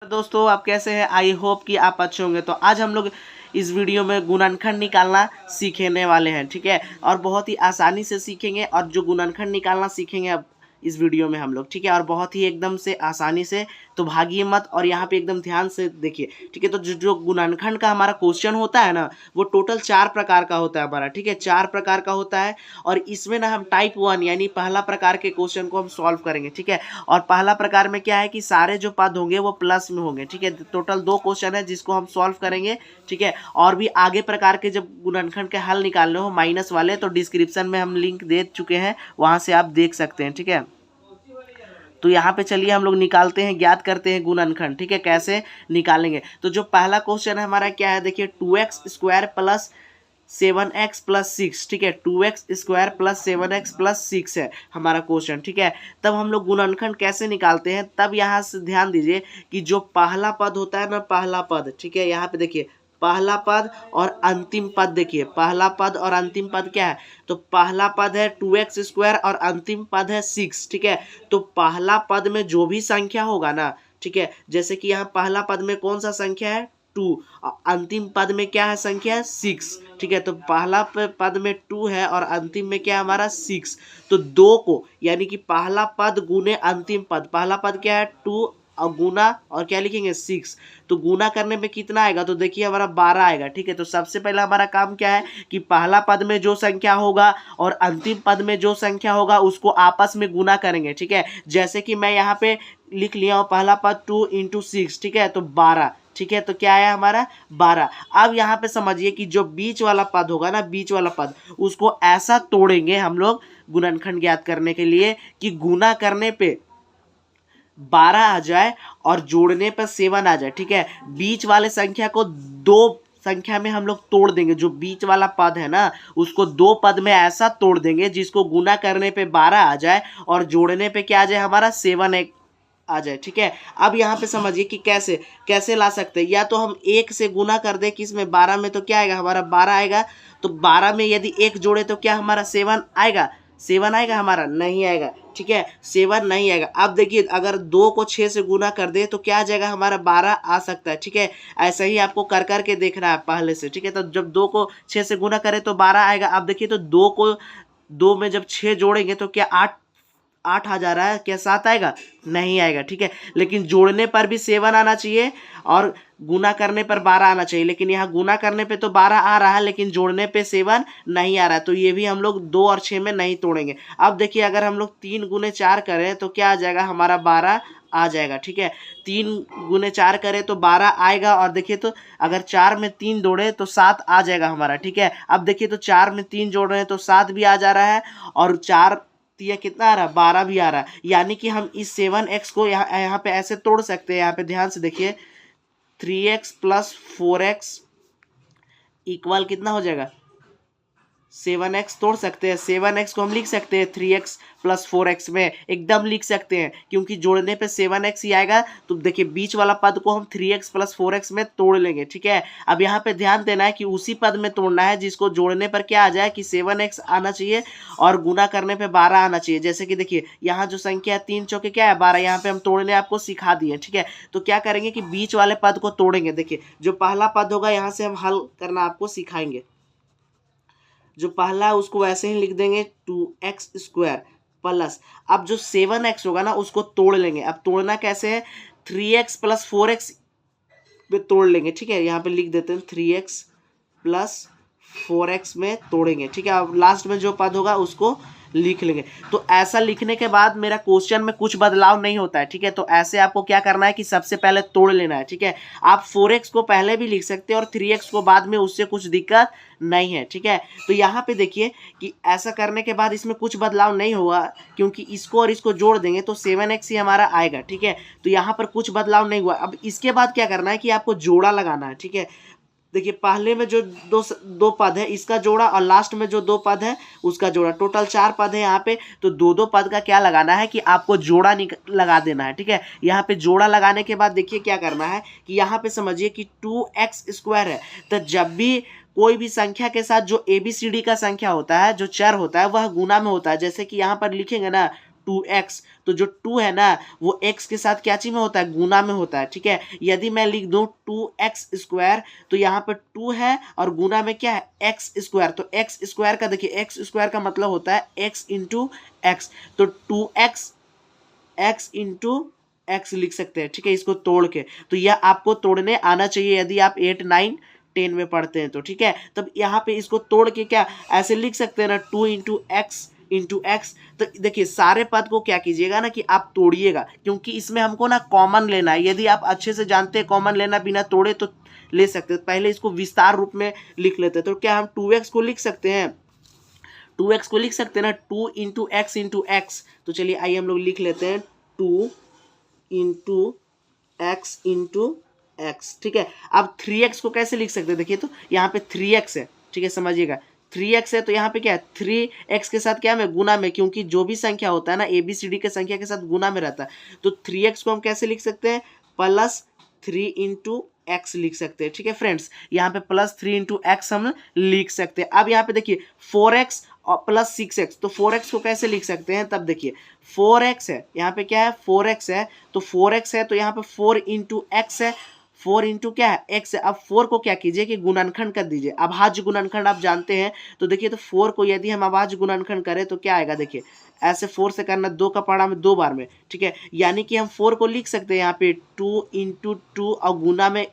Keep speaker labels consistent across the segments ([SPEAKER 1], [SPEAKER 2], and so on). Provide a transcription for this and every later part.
[SPEAKER 1] दोस्तों आप कैसे हैं। आई होप कि आप अच्छे होंगे। तो आज हम लोग इस वीडियो में गुणनखंड निकालना सीखने वाले हैं, ठीक है। और बहुत ही आसानी से सीखेंगे और जो गुणनखंड निकालना सीखेंगे अब इस वीडियो में हम लोग, ठीक है। और बहुत ही एकदम से आसानी से, तो भागिए मत और यहाँ पे एकदम ध्यान से देखिए, ठीक है। तो जो गुणनखंड का हमारा क्वेश्चन होता है ना, वो टोटल 4 प्रकार का होता है हमारा, ठीक है। 4 प्रकार का होता है और इसमें ना हम टाइप 1 यानी पहला प्रकार के क्वेश्चन को हम सॉल्व करेंगे, ठीक है। और पहला प्रकार में क्या है कि सारे जो पद होंगे वो प्लस में होंगे, ठीक है। टोटल 2 क्वेश्चन है जिसको हम सॉल्व करेंगे, ठीक है। और भी आगे प्रकार के जब गुणनखंड के हल निकालने हो माइनस वाले, तो डिस्क्रिप्शन में हम लिंक दे चुके हैं, वहां से आप देख सकते हैं, ठीक है। तो यहाँ पे चलिए हम लोग निकालते हैं, ज्ञात करते हैं गुणनखंड, ठीक है। कैसे निकालेंगे, तो जो पहला क्वेश्चन है हमारा क्या है, देखिए 2x² प्लस 7x प्लस 6, ठीक है। 2x² प्लस 7x प्लस 6 है हमारा क्वेश्चन, ठीक है। तब हम लोग गुणनखंड कैसे निकालते हैं, तब यहाँ से ध्यान दीजिए कि जो पहला पद होता है ना, पहला पद, ठीक है। यहाँ पे देखिए पहला पद और अंतिम पद, देखिए पहला पद और अंतिम पद क्या है, तो पहला पद है 2x² और अंतिम पद है 6, ठीक है। तो पहला पद में जो भी संख्या होगा ना, ठीक है, जैसे कि यहाँ पहला पद में कौन सा संख्या है 2, अंतिम पद में क्या है संख्या है 6, ठीक है। तो पहला पद में 2 है और अंतिम में क्या है हमारा 6, तो 2 को यानी कि पहला पद गुने अंतिम पद, पहला पद क्या है 2 और गुना और क्या लिखेंगे 6, तो गुना करने पे कितना आएगा, तो देखिए हमारा 12 आएगा, ठीक है। तो सबसे पहला हमारा काम क्या है कि पहला पद में जो संख्या होगा और अंतिम पद में जो संख्या होगा उसको आपस में गुना करेंगे, ठीक है। जैसे कि मैं यहाँ पे लिख लिया हूँ पहला पद 2 × 6, ठीक है, तो 12, ठीक है। तो क्या आया हमारा 12। अब यहाँ पे समझिए कि जो बीच वाला पद होगा ना, बीच वाला पद, उसको ऐसा तोड़ेंगे हम लोग गुणनखंड ज्ञात करने के लिए कि गुना करने पे 12 आ जाए और जोड़ने पर 7 आ जाए, ठीक है। बीच वाले संख्या को 2 संख्या में हम लोग तोड़ देंगे, जो बीच वाला पद है ना उसको 2 पद में ऐसा तोड़ देंगे जिसको गुना करने पे 12 आ जाए और जोड़ने पे क्या आ जाए हमारा 7 आ जाए, ठीक है। अब यहाँ पे समझिए कि कैसे कैसे ला सकते हैं, या तो हम 1 से गुना कर दे किसमें 12 में, तो क्या आएगा हमारा 12 आएगा। तो 12 में यदि 1 जोड़े तो क्या हमारा 7 आएगा, 7 आएगा हमारा, नहीं आएगा, ठीक है, 7 नहीं आएगा। अब देखिए अगर 2 को 6 से गुना कर दे तो क्या आ जाएगा हमारा 12 आ सकता है, ठीक है। ऐसा ही आपको कर करके देखना है पहले से, ठीक है। तो जब 2 को 6 से गुना करें तो 12 आएगा। अब देखिए तो 2 में जब 6 जोड़ेंगे तो क्या 8 आ जा रहा है, क्या 7 आएगा, नहीं आएगा, ठीक है। लेकिन जोड़ने पर भी 7 आना चाहिए और गुना करने पर 12 आना चाहिए, लेकिन यहाँ गुना करने पे तो 12 आ रहा है लेकिन जोड़ने पे 7 नहीं आ रहा है, तो ये भी हम लोग 2 और 6 में नहीं तोड़ेंगे। अब देखिए अगर हम लोग 3 × 4 करें तो क्या आ जाएगा हमारा 12 आ जाएगा, ठीक है। 3 × 4 करें तो 12 आएगा और देखिए तो अगर 4 में 3 जोड़े तो 7 आ जाएगा हमारा, ठीक है। अब देखिए तो 4 में 3 जोड़ रहे हैं तो 7 भी आ जा रहा है और 4 यह कितना आ रहा है 12 भी आ रहा है। यानी कि हम इस 7x को यहाँ पे ऐसे तोड़ सकते हैं। यहाँ पे ध्यान से देखिए 3x प्लस 4x इक्वल कितना हो जाएगा 7x तोड़ सकते हैं। 7x को हम लिख सकते हैं 3x प्लस 4x में, एकदम लिख सकते हैं क्योंकि जोड़ने पे 7x ही आएगा। तो देखिए बीच वाला पद को हम 3x प्लस 4x में तोड़ लेंगे, ठीक है। अब यहाँ पे ध्यान देना है कि उसी पद में तोड़ना है जिसको जोड़ने पर क्या आ जाए कि 7x आना चाहिए और गुना करने पे 12 आना चाहिए। जैसे कि देखिए यहाँ जो संख्या है 3 चौके क्या है 12, यहाँ पे हम तोड़ने आपको सिखा दिए, ठीक है। तो क्या करेंगे कि बीच वाले पद को तोड़ेंगे। देखिए जो पहला पद होगा यहाँ से हम हल करना आपको सिखाएंगे। जो पहला है उसको वैसे ही लिख देंगे 2x² प्लस, अब जो 7x होगा ना उसको तोड़ लेंगे। अब तोड़ना कैसे है, 3x प्लस 4x में तोड़ लेंगे, ठीक है। यहाँ पे लिख देते हैं 3x प्लस 4x में तोड़ेंगे, ठीक है। अब लास्ट में जो पद होगा उसको लिख लेंगे। तो ऐसा लिखने के बाद मेरा क्वेश्चन में कुछ बदलाव नहीं होता है, ठीक है। तो ऐसे आपको क्या करना है कि सबसे पहले तोड़ लेना है, ठीक है। आप 4x को पहले भी लिख सकते हैं और 3x को बाद में, उससे कुछ दिक्कत नहीं है, ठीक है। तो यहाँ पे देखिए कि ऐसा करने के बाद इसमें कुछ बदलाव नहीं हुआ क्योंकि इसको और इसको जोड़ देंगे तो 7x ही हमारा आएगा, ठीक है। तो यहाँ पर कुछ बदलाव नहीं हुआ। अब इसके बाद क्या करना है कि आपको जोड़ा लगाना है, ठीक है। देखिए पहले में जो दो पद है इसका जोड़ा और लास्ट में जो 2 पद है उसका जोड़ा, टोटल 4 पद है यहाँ पे। तो 2 पद का क्या लगाना है कि आपको जोड़ा लगा देना है, ठीक है। यहाँ पे जोड़ा लगाने के बाद देखिए क्या करना है कि यहाँ पे समझिए कि 2x² है, तो जब भी कोई भी संख्या के साथ जो ABCD का संख्या होता है, जो चर होता है, वह गुना में होता है। जैसे कि यहाँ पर लिखेंगे ना 2x, तो जो 2 है ना वो x के साथ क्या चीज में होता है, गुना में होता है, ठीक है। यदि मैं लिख दूं 2x स्क्वायर, तो यहाँ पर 2 है और गुना में क्या है, x स्क्वायर, तो x स्क्वायर का देखिए, x स्क्वायर का मतलब होता है x इंटू एक्स, तो 2x x इंटू एक्स लिख सकते हैं, ठीक है, इसको तोड़ के। तो यह आपको तोड़ने आना चाहिए यदि आप 8, 9, 10 में पढ़ते हैं तो, ठीक है। तब यहाँ पे इसको तोड़ के क्या ऐसे लिख सकते हैं ना, 2 इंटू एक्स। तो देखिए सारे पद को क्या कीजिएगा ना कि आप तोड़िएगा, क्योंकि इसमें हमको ना कॉमन लेना है। यदि आप अच्छे से जानते हैं कॉमन लेना बिना तोड़े तो ले सकते हैं। पहले इसको विस्तार रूप में लिख लेते हैं। तो क्या हम 2x को लिख सकते हैं, 2x को लिख सकते हैं ना, 2 इंटू एक्स। तो चलिए आइए हम लोग लिख लेते हैं 2 इंटू एक्स, ठीक है। अब 3x को कैसे लिख सकते हैं, देखिए तो यहाँ पे 3x है, ठीक है, समझिएगा 3x है, तो यहाँ पे क्या है 3x के साथ क्या है गुना में, क्योंकि जो भी संख्या होता है ना ABCD के संख्या के साथ गुना में रहता है। तो 3x को हम कैसे लिख सकते हैं, प्लस 3 इंटू एक्स लिख सकते हैं, ठीक है फ्रेंड्स। यहाँ पे प्लस 3 इंटू एक्स हम लिख सकते हैं। अब यहाँ पे देखिए 4x और प्लस 6x, तो 4x को कैसे लिख सकते हैं, तब देखिए 4x है, यहाँ पे क्या है 4x है, तो 4x है, तो यहाँ पे 4 इंटू एक्स है, 4 इंटू क्या है x है। अब 4 को क्या कीजिए कि गुणनखंड कर दीजिए, अभाज्य गुणनखंड आप जानते हैं। तो देखिए तो 4 को यदि हम अभाज्य गुणनखंड करें तो क्या आएगा, देखिए ऐसे 4 से करना, 2 का पढ़ा में 2 बार में, ठीक है। यानी कि हम 4 को लिख सकते हैं यहाँ पे 2 इंटू 2 और गुना में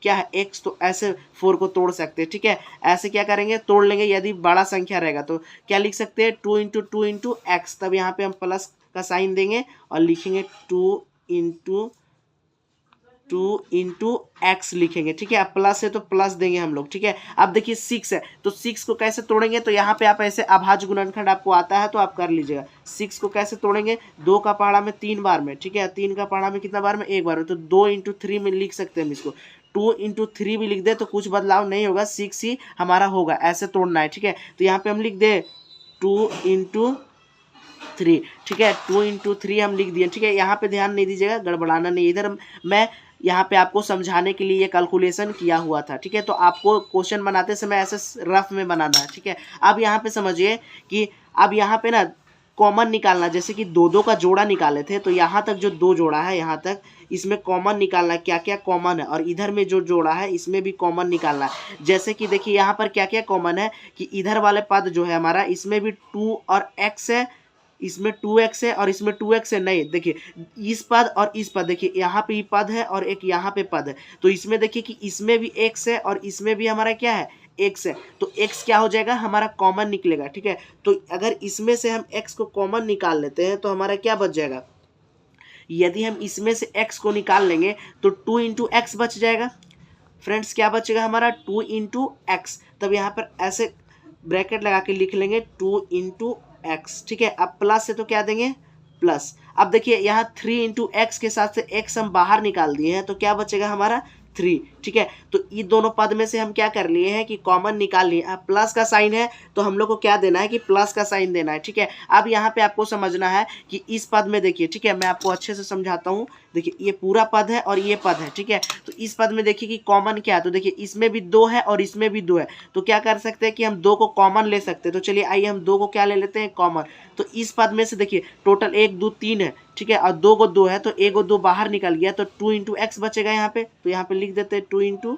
[SPEAKER 1] क्या है x, तो ऐसे 4 को तोड़ सकते हैं, ठीक है। ऐसे क्या करेंगे, तोड़ लेंगे। यदि बड़ा संख्या रहेगा तो क्या लिख सकते हैं 2 इंटू एक्स, तब यहाँ पे हम प्लस का साइन देंगे और लिखेंगे 2 इंटू एक्स लिखेंगे, ठीक है। अब प्लस है तो प्लस देंगे हम लोग, ठीक है। अब देखिए 6 है, तो 6 को कैसे तोड़ेंगे, तो यहाँ पे आप ऐसे अभाज्य गुणनखंड आपको आता है तो आप कर लीजिएगा। 6 को कैसे तोड़ेंगे, 2 का पहाड़ा में 3 बार में, ठीक है, 3 का पहाड़ा में कितना बार में, 1 बार में, तो 2 इंटू 3 में लिख सकते हैं हम इसको। 2 इंटू 3 भी लिख दे तो कुछ बदलाव नहीं होगा, 6 ही हमारा होगा, ऐसे तोड़ना है, ठीक है। तो यहाँ पे हम लिख दे 2 इंटू 3, ठीक है, 2 इंटू 3 हम लिख दिए, ठीक है। यहाँ पे ध्यान नहीं दीजिएगा, गड़बड़ाना नहीं, इधर मैं यहाँ पे आपको समझाने के लिए ये कैलकुलेशन किया हुआ था, ठीक है। तो आपको क्वेश्चन बनाते समय ऐसे रफ में बनाना है, ठीक है। अब यहाँ पे समझिए कि अब यहाँ पे ना कॉमन निकालना, जैसे कि 2 का जोड़ा निकाले थे, तो यहाँ तक जो 2 जोड़ा है यहाँ तक, इसमें कॉमन निकालना है, क्या क्या कॉमन है, और इधर में जो जोड़ा है इसमें भी कॉमन निकालना है। जैसे कि देखिए यहाँ पर क्या क्या कॉमन है कि इधर वाले पद जो है हमारा, इसमें भी 2 और x है, इसमें 2x है और इसमें 2x है। नहीं, देखिए इस पद और इस पद, देखिए यहाँ पे पद है और एक यहाँ पे पद है, तो इसमें देखिए कि इसमें भी x है और इसमें भी हमारा क्या है x है, तो x क्या हो जाएगा हमारा कॉमन निकलेगा, ठीक है। तो अगर इसमें से हम x को कॉमन निकाल लेते हैं तो हमारा क्या बच जाएगा, यदि हम इसमें से x को निकाल लेंगे तो 2 इंटू एक्स बच जाएगा फ्रेंड्स। क्या बचेगा हमारा 2 इंटू एक्स, तब यहाँ पर ऐसे ब्रैकेट लगा के लिख लेंगे 2 इंटू एक्स, ठीक है। अब प्लस से तो क्या देंगे प्लस। अब देखिए यहाँ 3 इंटू एक्स के साथ से x हम बाहर निकाल दिए हैं, तो क्या बचेगा हमारा 3, ठीक है। तो ये दोनों पद में से हम क्या कर लिए हैं कि कॉमन निकाल लिए। अब प्लस का साइन है तो हम लोग को क्या देना है कि प्लस का साइन देना है, ठीक है। अब यहाँ पे आपको समझना है कि इस पद में देखिए, ठीक है, मैं आपको अच्छे से समझाता हूँ। देखिए ये पूरा पद है और ये पद है, ठीक है। तो इस पद में देखिए कि कॉमन क्या है, तो देखिए इसमें भी 2 है और इसमें भी 2 है, तो क्या कर सकते हैं कि हम 2 को कॉमन ले सकते हैं। तो चलिए आइए हम 2 को क्या ले लेते हैं कॉमन। तो इस पद में से देखिए टोटल 1 2 3 है, ठीक है, और 2 को 2 है, तो 1 और 2 बाहर निकल गया, तो 2 इंटू एक्स बचेगा यहाँ पे, तो यहाँ पे लिख देते हैं 2 इंटू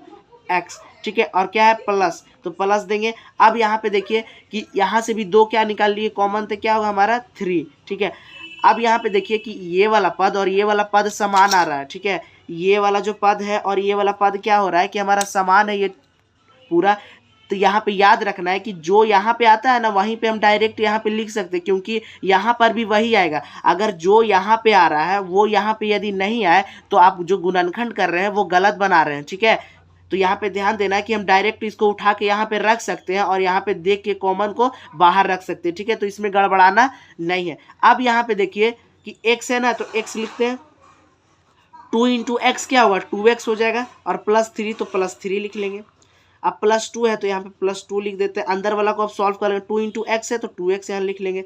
[SPEAKER 1] एक्स, ठीक है। और क्या है प्लस, तो प्लस देंगे। अब यहाँ पे देखिए कि यहाँ से भी 2 क्या निकाल लिए कॉमन, तो क्या होगा हमारा 3, ठीक है। अब यहाँ पे देखिए कि ये वाला पद और ये वाला पद समान आ रहा है, ठीक है। ये वाला जो पद है और ये वाला पद क्या हो रहा है कि हमारा समान है ये पूरा। तो यहाँ पे याद रखना है कि जो यहाँ पे आता है ना वहीं पे हम डायरेक्ट यहाँ पे लिख सकते हैं, क्योंकि यहाँ पर भी वही आएगा। अगर जो यहाँ पे आ रहा है वो यहाँ पे यदि नहीं आए तो आप जो गुणनखंड कर रहे हैं वो गलत बना रहे हैं, ठीक है। तो यहाँ पे ध्यान देना है कि हम डायरेक्ट इसको उठा के यहाँ पे रख सकते हैं और यहाँ पे देख के कॉमन को बाहर रख सकते हैं, ठीक है। तो इसमें गड़बड़ाना नहीं है। अब यहाँ पे देखिए कि x है ना, तो x लिखते हैं, 2 इंटू एक्स क्या होगा 2x हो जाएगा, और प्लस 3 तो प्लस 3 लिख लेंगे। अब प्लस 2 है तो यहाँ पे प्लस 2 लिख देते हैं। अंदर वाला को अब सॉल्व करेंगे, 2 इंटू एक्स है तो 2x यहाँ लिख लेंगे,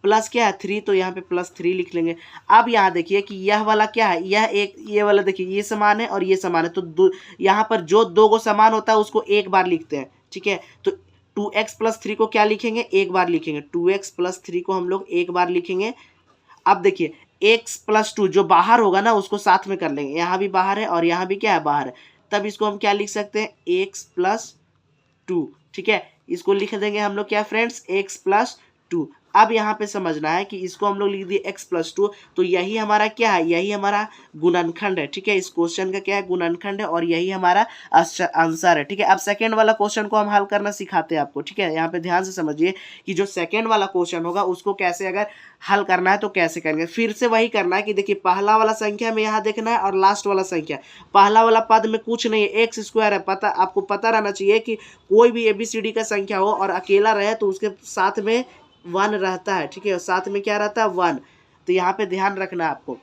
[SPEAKER 1] प्लस क्या है 3 तो यहाँ पे प्लस 3 लिख लेंगे। अब यहाँ देखिए कि यह वाला क्या है, यह एक ये वाला देखिए ये समान है और ये समान है, तो यहाँ पर जो 2 को समान होता है उसको एक बार लिखते हैं, ठीक है। तो 2x प्लस 3 को क्या लिखेंगे एक बार लिखेंगे, 2x प्लस 3 को हम लोग एक बार लिखेंगे। अब देखिए x प्लस 2 जो बाहर होगा ना उसको साथ में कर लेंगे, यहाँ भी बाहर है और यहाँ भी क्या है, बाहर है, तब इसको हम क्या लिख सकते हैं, x प्लस 2, ठीक है। इसको लिख देंगे हम लोग क्या फ्रेंड्स, x प्लस 2। अब यहाँ पे समझना है कि इसको हम लोग लिख दिए x प्लस 2, तो यही हमारा क्या है, यही हमारा गुणनखंड है, ठीक है। इस क्वेश्चन का क्या है, गुणनखंड है और यही हमारा आंसर है, ठीक है। अब सेकेंड वाला क्वेश्चन को हम हल करना सिखाते हैं आपको, ठीक है। यहाँ पे ध्यान से समझिए कि जो सेकेंड वाला क्वेश्चन होगा उसको कैसे अगर हल करना है तो कैसे करेंगे। फिर से वही करना है कि देखिए पहला वाला संख्या में यहाँ देखना है और लास्ट वाला संख्या, पहला वाला पद में कुछ नहीं है, एक्स स्क्वायर है, पता आपको पता रहना चाहिए कि कोई भी ABCD का संख्या हो और अकेला रहे तो उसके साथ में 1 रहता है, ठीक है, और साथ में क्या रहता है, 1, तो यहाँ पे ध्यान रखना है आपको।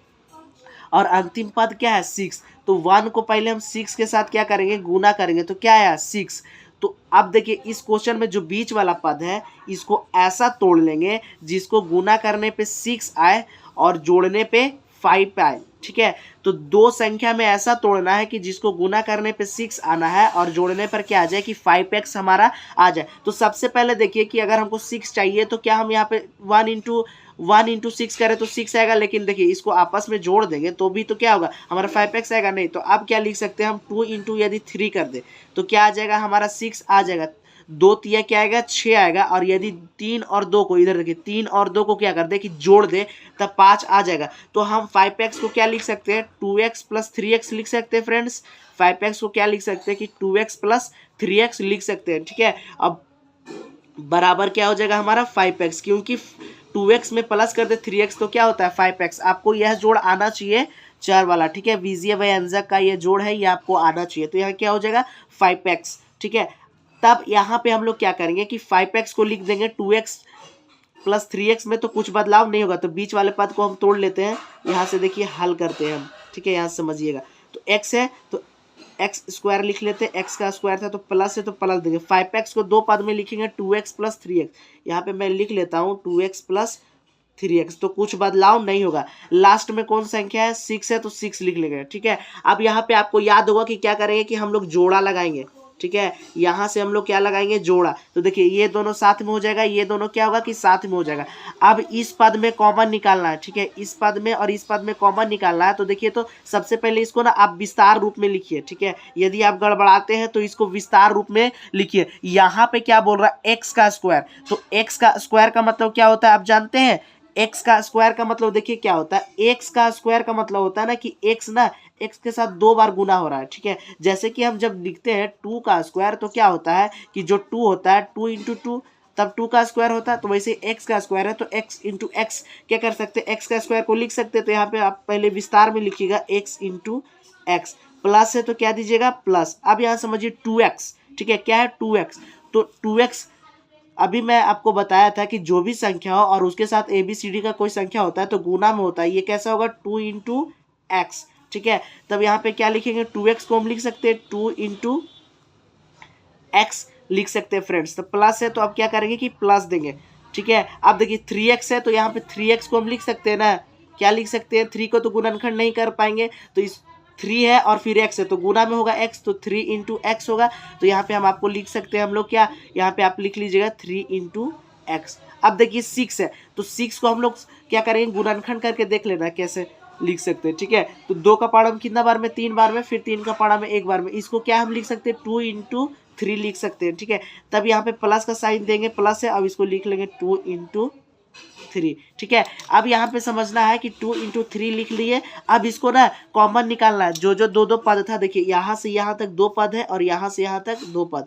[SPEAKER 1] और अंतिम पद क्या है, 6, तो 1 को पहले हम 6 के साथ क्या करेंगे, गुना करेंगे, तो क्या आया 6। तो अब देखिए इस क्वेश्चन में जो बीच वाला पद है इसको ऐसा तोड़ लेंगे जिसको गुना करने पे 6 आए और जोड़ने पे 5 आए, ठीक है। तो दो संख्या में ऐसा तोड़ना है कि जिसको गुना करने पे 6 आना है और जोड़ने पर क्या आ जाए कि 5x हमारा आ जाए। तो सबसे पहले देखिए कि अगर हमको 6 चाहिए तो क्या हम यहाँ पे 1 इंटू 6 करें तो 6 आएगा, लेकिन देखिए इसको आपस में जोड़ देंगे तो भी तो क्या होगा, हमारा 5x आएगा नहीं। तो अब क्या लिख सकते हैं हम, 2 इंटू यदि 3 कर दे तो क्या आ जाएगा, हमारा 6 आ जाएगा, 2 तिया क्या आएगा, 6 आएगा, और यदि 3 और 2 को इधर देखिए 3 और 2 को क्या कर दे कि जोड़ दे तब 5 आ जाएगा। तो हम 5x को क्या लिख सकते हैं, 2x प्लस 3x लिख सकते हैं फ्रेंड्स। 5x को क्या लिख सकते हैं कि 2x प्लस 3x लिख सकते हैं, ठीक है। अब बराबर क्या हो जाएगा हमारा 5x, क्योंकि 2x में प्लस कर दे 3x तो क्या होता है 5x। आपको यह जोड़ आना चाहिए 4 वाला, ठीक है, व्यंजक का ये जोड़ है, ये आपको आना चाहिए। तो यहाँ क्या हो जाएगा 5x, ठीक है। तब यहाँ पे हम लोग क्या करेंगे कि 5x को लिख देंगे 2x प्लस 3x में, तो कुछ बदलाव नहीं होगा, तो बीच वाले पद को हम तोड़ लेते हैं। यहाँ से देखिए हल करते हैं हम, ठीक है, यहाँ से समझिएगा। तो x है तो एक्स स्क्वायर लिख लेते हैं, एक्स का स्क्वायर था तो प्लस है तो प्लस देंगे। 5x को दो पद में लिखेंगे, 2x प्लस 3x, यहाँ पे मैं लिख लेता हूँ 2x प्लस 3x, तो कुछ बदलाव नहीं होगा। लास्ट में कौन संख्या है, 6 है तो 6 लिख लेंगे, ठीक है। अब यहाँ पे आपको याद होगा कि क्या करेंगे कि हम लोग जोड़ा लगाएंगे, ठीक है, यहाँ से हम लोग क्या लगाएंगे, जोड़ा। तो देखिए ये दोनों साथ में हो जाएगा, ये दोनों क्या होगा कि साथ में हो जाएगा। अब इस पद में कॉमन निकालना है, ठीक है, इस पद में और इस पद में कॉमन निकालना है। तो देखिए तो सबसे पहले इसको ना आप विस्तार रूप में लिखिए, ठीक है। यदि आप गड़बड़ाते हैं तो इसको विस्तार रूप में लिखिए। यहाँ पे क्या बोल रहा है, एक्स का स्क्वायर, तो एक्स का स्क्वायर का मतलब क्या होता है आप जानते हैं, एक्स का स्क्वायर का मतलब देखिए क्या होता है, एक्स का स्क्वायर का मतलब होता है ना कि एक्स ना एक्स के साथ 2 बार गुना हो रहा है, ठीक है। जैसे कि हम जब लिखते हैं 2 का स्क्वायर तो क्या होता है कि जो 2 होता है 2 इंटू 2 तब 2 का स्क्वायर होता है, तो वैसे एक्स का स्क्वायर है तो एक्स इंटू एक्स क्या कर सकते हैं, एक्स का स्क्वायर को लिख सकते हैं। तो यहाँ पे आप पहले विस्तार में लिखिएगा एक्स इंटू एक्स, प्लस है तो क्या दीजिएगा प्लस। अब यहाँ समझिए 2x, ठीक है, क्या है 2x, तो 2x अभी मैं आपको बताया था कि जो भी संख्या हो और उसके साथ ABCD का कोई संख्या होता है तो गुना में होता है, ये कैसा होगा 2 इंटू एक्स, ठीक है। तब यहाँ पे क्या लिखेंगे, 2x को हम लिख सकते हैं 2 इंटू एक्स लिख सकते हैं फ्रेंड्स। तो प्लस है तो अब क्या करेंगे कि प्लस देंगे, ठीक है। अब देखिए 3x है तो यहाँ पे 3x को हम लिख सकते हैं ना, क्या लिख सकते हैं, 3 को तो गुणनखंड नहीं कर पाएंगे, तो इस 3 है और फिर x है तो गुना में होगा x, तो 3 इंटू एक्स होगा। तो यहाँ पे हम आपको लिख सकते हैं हम लोग क्या, यहाँ पे आप लिख लीजिएगा 3 इंटू एक्स। अब देखिए 6 है तो 6 को हम लोग क्या करेंगे, गुणनखंड करके देख लेना कैसे लिख सकते हैं, ठीक है। तो 2 का पाड़ा में कितना बार में, 3 बार में, फिर 3 का पाड़ा में 1 बार में, इसको क्या हम लिख सकते हैं 2 इंटू 3 लिख सकते हैं, ठीक है। तब यहाँ पे प्लस का साइन देंगे, प्लस है, अब इसको लिख लेंगे 2 इंटू 3, ठीक है। अब यहाँ पे समझना है कि 2 इंटू 3 लिख लिए। अब इसको ना कॉमन निकालना है, जो जो दो पद था, देखिए यहाँ से यहाँ तक 2 पद है और यहाँ से यहाँ तक 2 पद,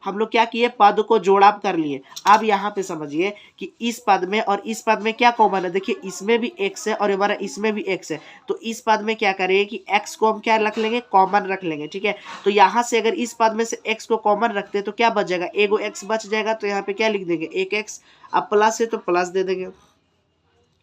[SPEAKER 1] हम लोग क्या किए, पद को जोड़ाप कर लिए। अब यहाँ पे समझिए कि इस पद में और इस पद में क्या कॉमन है, देखिए इसमें भी x है और हमारा इसमें भी x है, तो इस पद में क्या करेंगे कि x को हम क्या रख लेंगे, कॉमन रख लेंगे, ठीक है। तो यहाँ से अगर इस पद में से x को कॉमन रखते हैं तो क्या बच जाएगा, एगो x बच जाएगा, तो यहाँ पे क्या लिख देंगे 1x। अब प्लस है तो प्लस दे देंगे।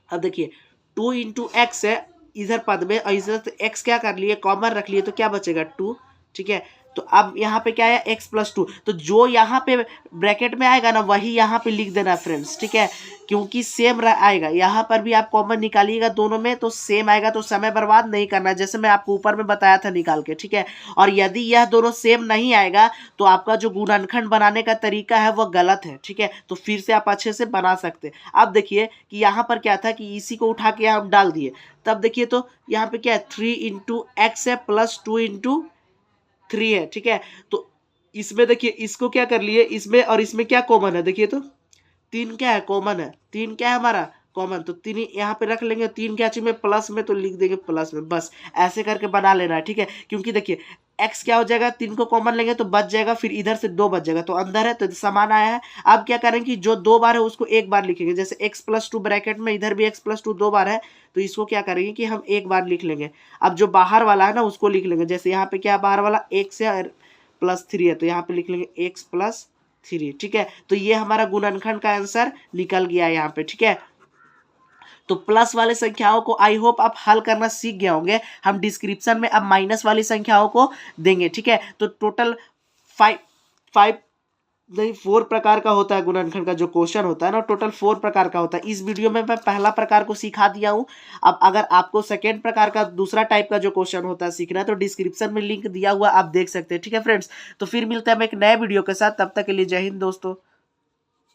[SPEAKER 1] अब देखिए 2 इंटू एक्स है इधर पद में और इधर x क्या कर लिए, कॉमन रख लिए, तो क्या बचेगा 2, ठीक है। तो अब यहाँ पे क्या है x+2, तो जो यहाँ पे ब्रैकेट में आएगा ना वही यहाँ पे लिख देना फ्रेंड्स, ठीक है, क्योंकि सेम आएगा। यहाँ पर भी आप कॉमन निकालिएगा दोनों में तो सेम आएगा, तो समय बर्बाद नहीं करना, जैसे मैं आपको ऊपर में बताया था निकाल के, ठीक है। और यदि यह दोनों सेम नहीं आएगा तो आपका जो गुणनखंड बनाने का तरीका है वह गलत है, ठीक है। तो फिर से आप अच्छे से बना सकते हैं। अब देखिए कि यहाँ पर क्या था कि इसी को उठा के हम डाल दिए, तब देखिए तो यहाँ पे क्या है 3 × x है प्लस 2 × 3 है, ठीक है। तो इसमें देखिए इसको क्या कर लिए, इसमें और इसमें क्या कॉमन है, देखिए तो 3 क्या है कॉमन है, 3 क्या है हमारा कॉमन, तो 3 यहाँ पे रख लेंगे, 3 क्या चाहिए प्लस में तो लिख देंगे प्लस में, बस ऐसे करके बना लेना है, ठीक है। क्योंकि देखिए x क्या हो जाएगा, 3 को कॉमन लेंगे तो बच जाएगा, फिर इधर से 2 बच जाएगा, तो अंदर है तो समान आया है। अब क्या करेंगे कि जो 2 बार है उसको एक बार लिखेंगे, जैसे x+2 ब्रैकेट में इधर भी x+2 2 बार है, तो इसको क्या करेंगे कि हम एक बार लिख लेंगे। अब जो बाहर वाला है ना उसको लिख लेंगे, जैसे यहाँ पे क्या बाहर वाला x है +3 है, तो यहाँ पे लिख लेंगे x+3, ठीक है। तो ये हमारा गुणनखंड का आंसर निकल गया यहाँ पे, ठीक है। तो प्लस वाले संख्याओं को आई होप आप हल करना सीख गए होंगे। हम डिस्क्रिप्शन में अब माइनस वाली संख्याओं को देंगे, ठीक है। तो टोटल 4 प्रकार का होता है गुणनखंड का जो क्वेश्चन होता है ना, टोटल 4 प्रकार का होता है। इस वीडियो में मैं पहला प्रकार को सिखा दिया हूँ। अब अगर आपको सेकेंड प्रकार का दूसरा टाइप का जो क्वेश्चन होता है सीखना है तो डिस्क्रिप्शन में लिंक दिया हुआ आप देख सकते हैं, ठीक है फ्रेंड्स। तो फिर मिलते हैं हम एक नए वीडियो के साथ, तब तक के लिए जय हिंद दोस्तों।